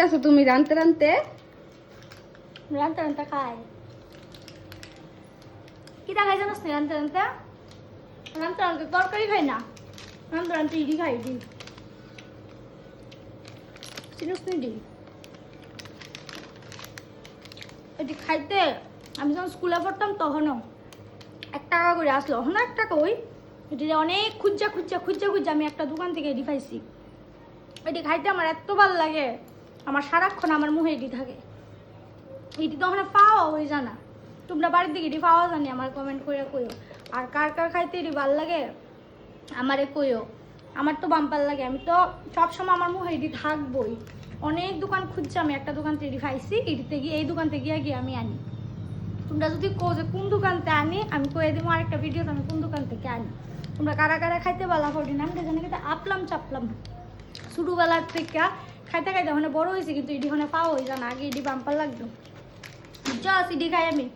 আছো তুমি রানতে রানতে রানতে রানতে খাই কিটা খাই জানোস না রানতে রানতে রানতে রানতে তরকারি খাই না রানতে রানতে ইডি খাই ইডি চিনিস না ইডি এটি খাইতে আমি যখন স্কুলে পড়তাম তখনও 1 টাকা করে আসলো এখন 1 টাকা ওই এটি অনেক খুঁজা আমি একটা দোকান থেকে এটি খাইছি এটি খাইতে আমার এত ভালো লাগে আমার সারাক্ষণ আমার মুখে এটি থাকে এটি তো ওখানে পাওয়া হয়ে জানা তোমরা বাড়ির দিকে এটি পাওয়া জানি আমার কমেন্ট করে কইও আর কার কার খাইতে এটি ভালো লাগে আমারে কইও আমার তো বাম্পার লাগে আমি তো সবসময় আমার মুখে এটি থাকবই অনেক দোকান খুঁজছি আমি একটা দোকান থেকে এটি খাইছি এটিতে গিয়ে এই দোকান থেকে গিয়ে আমি আনি তোমরা যদি কো যে কোন দোকান থেকে আনি আমি কয়ে দেবো আরেকটা ভিডিওতে আমি কোন দোকান থেকে আনি তোমরা কারা কারা খাইতে ভালো করি না আমি এখানে কিন্তু আপলাম চাপলাম ছোটোবেলার থেকে খাইতে খাইতে ওখানে বড় হয়েছে কিন্তু এটি ওখানে পাওয়া হয়ে জানা আগে এটি বাম্পার লাগতো যা এটি খাই আমি